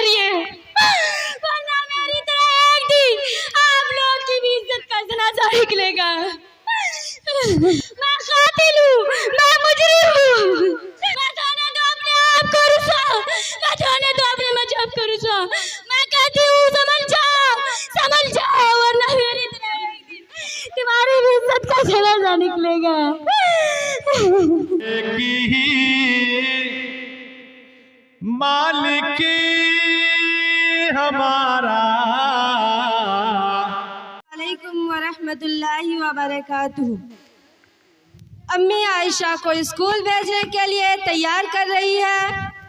करिए, वरना मेरी तरह एक दिन आप लोग की भी इज्जत का जनाजा निकलेगा। मैं कातिल हूँ, मैं मुजरिम हूँ। मैं जाने दो अपने आप को रुसवा, मैं जाने दो अपने मजहब को रुसवा। मैं कहती हूँ समझ जाओ, वरना मेरी तरह एक दिन तुम्हारी भी इज्जत का जनाजा निकलेगा। मालिक हमारा। वालेकुम वरहमतुल्लाहि वबरकातुहू। अम्मी आयशा को स्कूल भेजने के लिए तैयार कर रही है।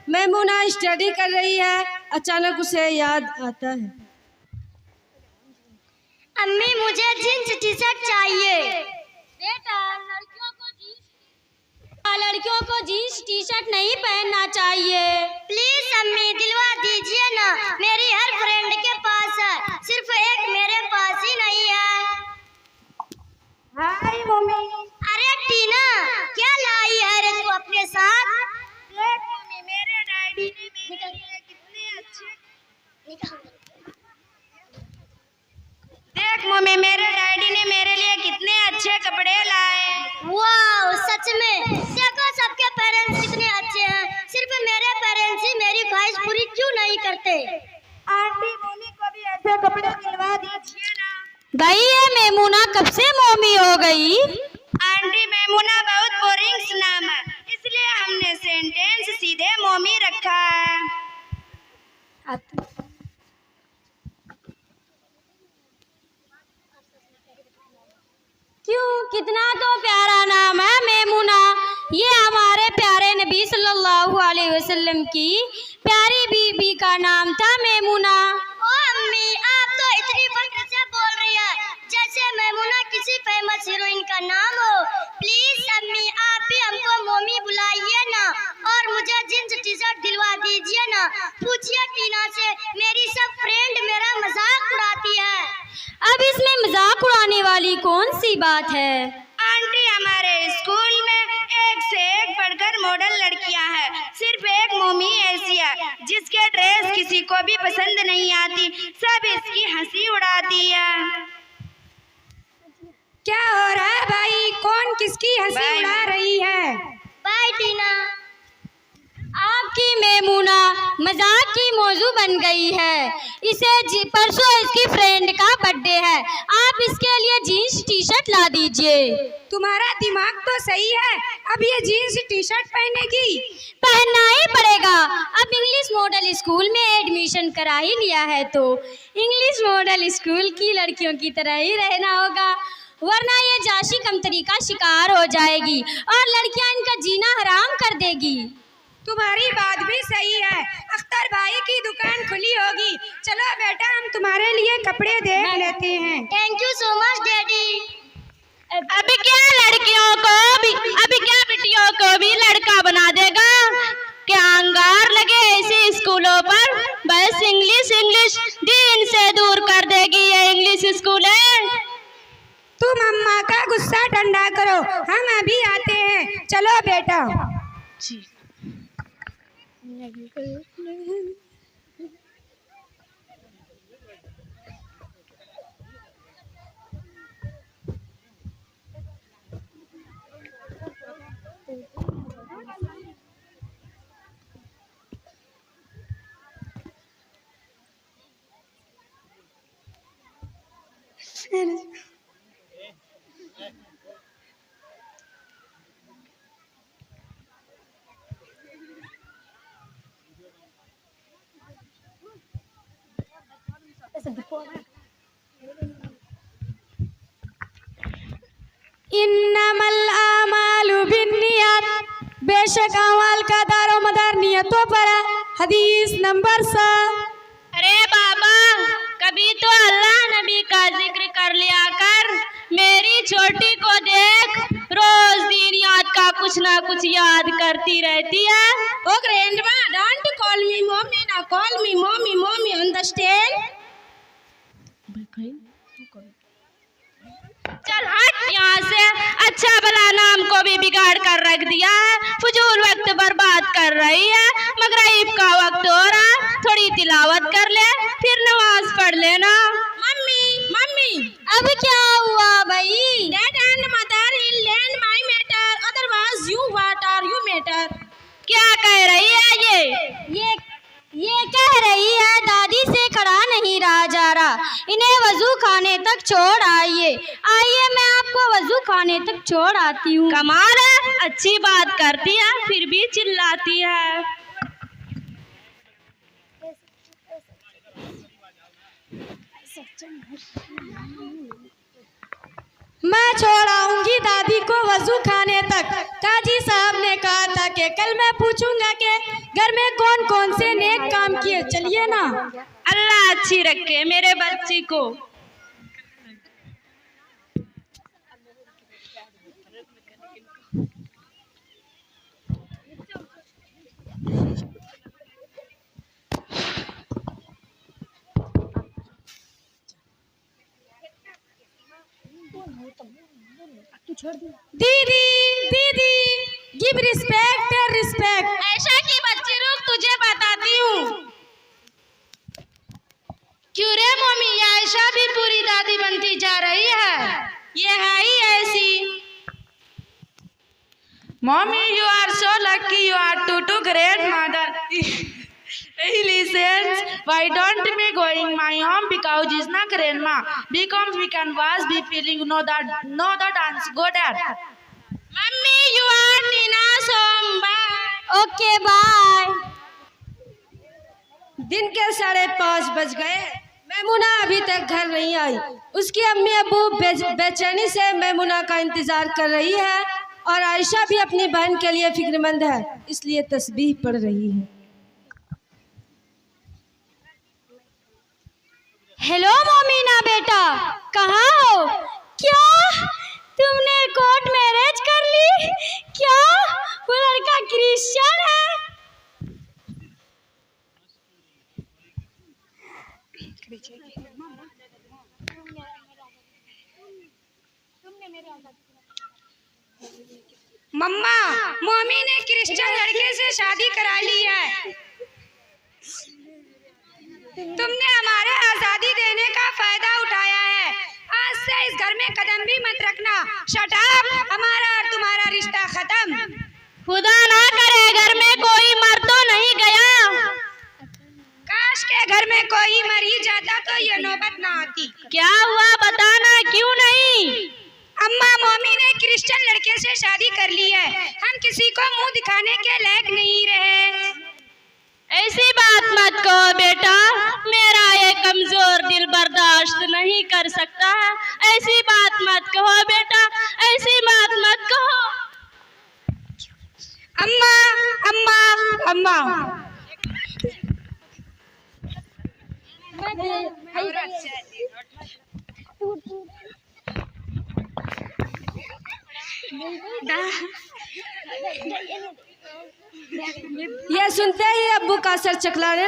मैमूना स्टडी कर रही है। अचानक उसे याद आता है, अम्मी मुझे जींस टी शर्ट चाहिए। बेटा लड़कियों को जींस टी शर्ट नहीं पहनना चाहिए। प्लीज अम्मी दिलवा दीजिए ना, मेरी हर फ्रेंड के पास है, सिर्फ एक मेरे पास ही नहीं है। हाय मम्मी। अरे टीना क्या लाई है रे तू अपने साथ? देख मम्मी, मेरे डैडी ने मेरे लिए कितने अच्छे कपड़े लाए। वाह सच में, देखो सबके पेरेंट्स कितने अच्छे हैं, सिर्फ मेरे पेरेंट्स ही मेरी ख्वाहिश पूरी क्यों नहीं करते? आंटी मोमी को भी ऐसे कपड़े दिलवा दीजिए ना। भाई ये मेमूना कब से मोमी हो गई? आंटी मेमूना बहुत बोरिंग नाम है, इसलिए हमने सेंटेंस सीधे मोमी रखा है। क्यों, कितना तो प्यारा नाम है मेमूना। ये हमारे प्यारे नबी सल्लल्लाहु अलैहि वसल्लम की प्यारी बीबी का नाम था मेमूना। ओ अम्मी आप तो इतनी फख्र से बोल रही है जैसे मेमूना किसी फेमस हीरोइन का नाम हो। प्लीज अम्मी आप भी हमको मोमी बुलाइए ना, और मुझे जींस टी शर्ट दिलवा दीजिए ना। पूछिए टीना से, मेरी सब फ्रेंड मेरा मजाक उड़ाती है। अब इसमें मजाक उड़ाने वाली कौन सी बात है? आंटी हमारे स्कूल में एक से एक बढ़कर मॉडल लड़कियां हैं, सिर्फ एक मोमी ऐसी है जिसके ड्रेस किसी को भी पसंद नहीं आती, सब इसकी हंसी उड़ाती है। क्या हो रहा है भाई, कौन किसकी हंसी उड़ा रही है? बाय टीना। आपकी मेमूना मजाक की मौजू बन गई है। परसों इसकी फ्रेंड का बर्थडे है, आप इसके लिए जीन्स टी शर्ट ला दीजिए। तुम्हारा दिमाग तो सही है, अब ये जीन्स टी शर्ट पहनेगी? पहनना ही पड़ेगा, अब इंग्लिश मॉडल स्कूल में एडमिशन करा ही लिया है तो इंग्लिश मॉडल स्कूल की लड़कियों की तरह ही रहना होगा, वरना ये जाशी कमतरी का शिकार हो जाएगी और लड़कियां इनका जीना हराम कर देगी। तुम्हारी बात भी सही है, अख्तर भाई की दुकान खुली होगी। चलो बेटा हम तुम्हारे लिए कपड़े देख लेते हैं। Thank you so much daddy. अभी क्या बिटियों को भी लड़का बना देगा? क्या अंगार लगे ऐसे स्कूलों पर? बस इंग्लिश दीन से दूर कर देगी ये इंग्लिश स्कूल है। तुम अम्मा का गुस्सा ठंडा करो, हम अभी आते हैं। चलो बेटा। इन्नमल आमालु बिन्नियात, बेशक अमाल का दारो मदार नियतों पर है। हदीस नंबर 7। अरे बाबा कभी तो अल्लाह नबी का जिक्र कर लिया कर, मेरी छोटी को देख रोज दिन याद का कुछ ना कुछ याद करती रहती है। Oh grandma, don't call me mummy, ना कॉल मी मम्मी, अंडरस्टैंड? चल हट यहाँ से, अच्छा भला नाम को भी बिगाड़ कर रख दिया है, फजूल वक्त बर्बाद कर रही है। मगरिब का वक्त हो रहा, थोड़ी तिलावत कर ले, फिर नमाज पढ़ लेना। मम्मी मम्मी अब क्या हुआ भाई? Dad and mother will learn my matter, otherwise you what are you matter? क्या कह रही है ये कह रही है दादी से खड़ा नहीं रहा जा रहा, इन्हें वजू खाने तक छोड़ आइए। आइए मैं आपको वजू खाने तक छोड़ आती हूँ। कमाल है, अच्छी बात करती है फिर भी चिल्लाती है। मैं छोड़ आऊंगी दादी को वजू खाने तक। काजी साहब ने कहा था कि कल मैं पूछूंगा कि घर में कौन कौन से नेक काम किए। चलिए ना। अल्लाह अच्छी रखे मेरे बच्ची को। दीदी दीदी गिव रिस्पेक्ट रिस्पेक्ट। ऐशा की बच्ची रुक, तुझे बताती हूँ। क्यों रे मम्मी, ये ऐशा भी पूरी दादी बनती जा रही है, ये है ही ऐसी। Mommy, you are so lucky. You are two grandmother. Listen, why don't we going my home because it's not grandma. Because we can wash be feeling no that dance. Go there. Mummy you are Nina's home. Bye. Okay bye. दिन के 5:30 बज गए। मैमुना अभी तक घर नहीं आई। उसकी अम्मी अबू बेचैनी से मैमुना का इंतजार कर रही है और आयशा भी अपनी बहन के लिए फिक्रमंद है, इसलिए तस्बीह पढ़ रही है। हेलो मोमिना बेटा, कहाँ हो? क्या तुमने कोर्ट मैरिज कर ली? क्या वो लड़का क्रिश्चियन है? मम्मा, मम्मी ने क्रिश्चियन लड़के से शादी करा ली है। तुमने हमारे आजादी देने का फायदा उठाया है। आज से इस घर में कदम भी मत रखना। शट अप, हमारा और तुम्हारा रिश्ता खत्म। खुदा ना करे घर में कोई मर तो नहीं गया। काश के घर में कोई मर ही जाता तो ये नौबत ना आती। क्या हुआ बताना, क्यों नहीं? अम्मा, मम्मी ने क्रिश्चियन लड़के से शादी कर ली है। हम किसी को मुंह दिखाने के लायक नहीं रहे। ऐसी बात मत कहो बेटा, मेरा ये कमजोर दिल बर्दाश्त नहीं कर सकता। ऐसी बात मत कहो बेटा, ऐसी बात मत कहो। अम्मा अम्मा अम्मा, यह सुनते ही अब्बू का सर चकराने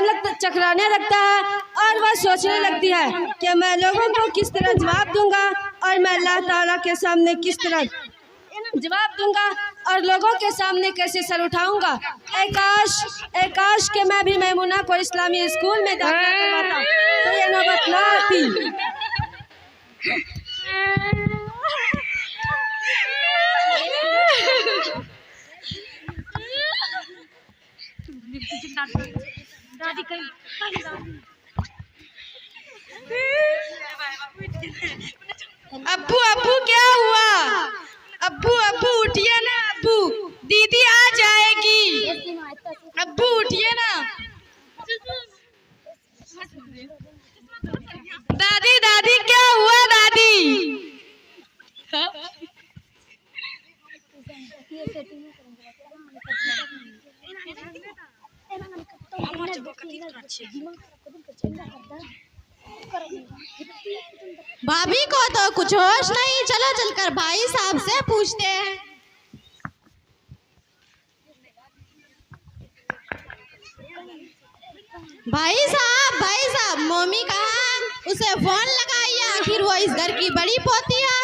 लगता है और वह सोचने लगती है कि मैं लोगों को किस तरह जवाब दूंगा और मैं अल्लाह ताला के सामने किस तरह जवाब दूंगा और लोगों के सामने कैसे सर उठाऊंगा। काश के मैं भी मैमुना को इस्लामी स्कूल में दाखिला करवाता तो ये नौबत ना आती। अब्बू अब्बू क्या हुआ? अब्बू अब्बू उठिए ना। अब्बू, दीदी आ जाएगी। अब्बू उठिए ना। दादी दादी क्या हुआ दादी? भाभी को तो कुछ होश नहीं। चलो चलकर भाई साहब से पूछते हैं। भाई साहब, मम्मी कहाँ? उसे फोन लगाइए, आखिर वो इस घर की बड़ी पोती है।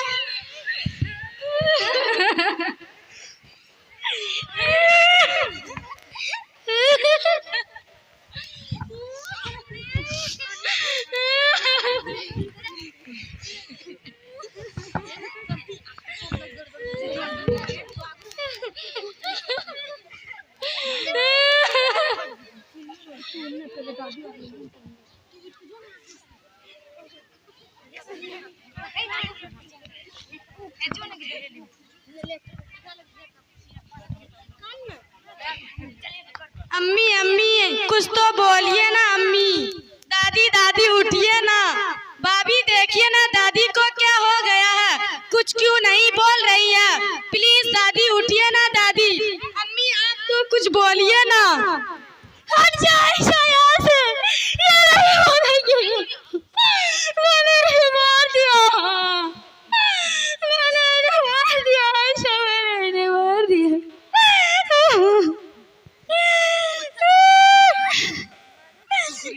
अम्मी अम्मी कुछ तो बोलिए ना अम्मी। दादी दादी उठिए ना। भाभी देखिए ना दादी को क्या हो गया है, कुछ क्यों नहीं बोल रही है। प्लीज दादी उठिए ना दादी। अम्मी आप तो कुछ बोलिए ना। हट जा आयशा यहाँ से, ये नहीं होने की। मैंने इन्हें मार दिया, मैंने इन्हें मार दिया आयशा, मैंने इन्हें मार दिया।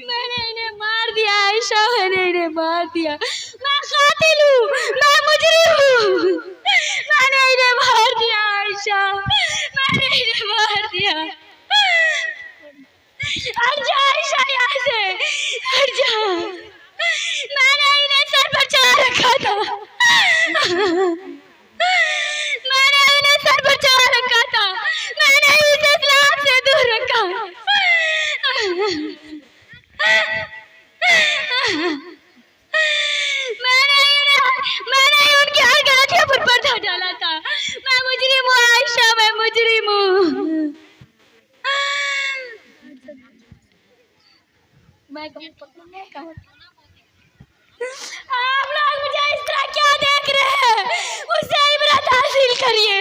मैंने इन्हें मार दिया आयशा, मैंने इन्हें मार दिया। मैं कातिल हूँ, मैं मुजरिम हूँ। मैंने इन्हें मार दिया आयशा, मैंने इन्हें मार दिया। हट जा आयशा यहाँ से, हट जा। मैंने इन्हें सर पर चढ़ा रखा था, मैंने इन्हें सर पर चढ़ा रखा था, मैंने इसे इस्लाम से दूर रखा। मैंने उनकी हर गलतियों पर पर्दा डाला था। मैं मुजरिम हूँ आयशा, मैं मुजरिम हूँ। आप लोग मुझे इस तरह क्या देख रहे हैं, मुझसे इबरत हासिल करिए,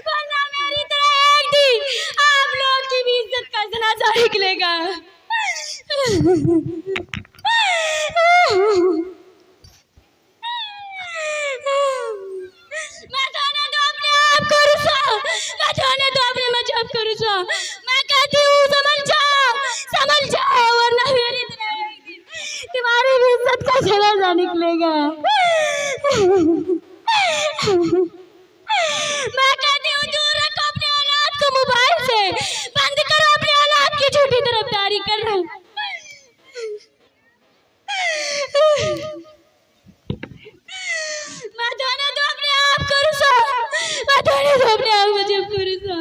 वरना मेरी तरह एक दिन आप लोग की भी इज्जत का जनाजा निकलेगा। मैं जाने दो अपने आप को रुसा, मैं जाने दो अपने मजहब को रुसा। मैं कहती हूँ समझ जाओ, वरना मेरी तरह एक दिन तुम्हारी भी इज्जत का जनाजा निकलेगा। मैं कहती हूँ दूर रखो अपने औलाद को मोबाइल से, बंद करो अपने औलाद की झूठी तरफदारी करना। मैं जाने दो अपने आप को रुसा, मैं जाने दो अपने आप मजहब को रुसा।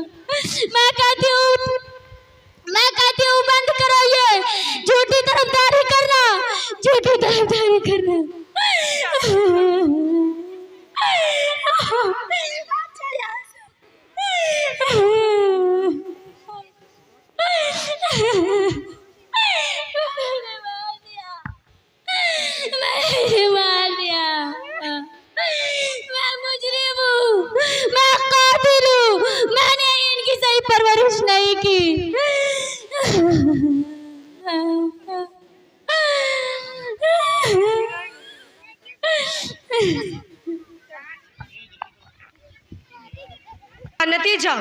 मैं कहती हूँ बंद करो ये झूठी तरफदारी करना, झूठी तरफदारी करना। मैंने मार दिया, मैं मुजरिम हूँ, मैं कातिल हूँ, मैंने इनकी सही परवरिश नहीं की। नतीजा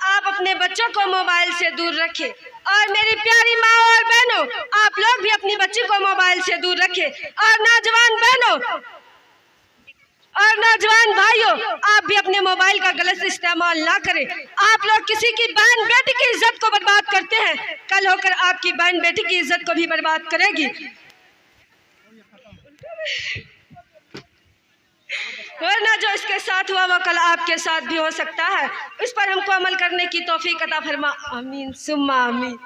आप अपने बच्चों को मोबाइल से दूर रखें, और मेरी प्यारी माँ और बहनों आप लोग भी अपनी बच्ची को मोबाइल से दूर रखें, और नौजवान बहनों और नौजवान भाइयों आप भी अपने मोबाइल का गलत इस्तेमाल ना करें। आप लोग किसी की बहन बेटी की इज्जत को बर्बाद करते हैं, कल होकर आपकी बहन बेटी की इज्जत को भी बर्बाद करेगी। वरना जो इसके साथ हुआ वो कल आपके साथ भी हो सकता है। इस पर हमको अमल करने की तौफीक अता फरमा। आमीन सुम्मा आमीन।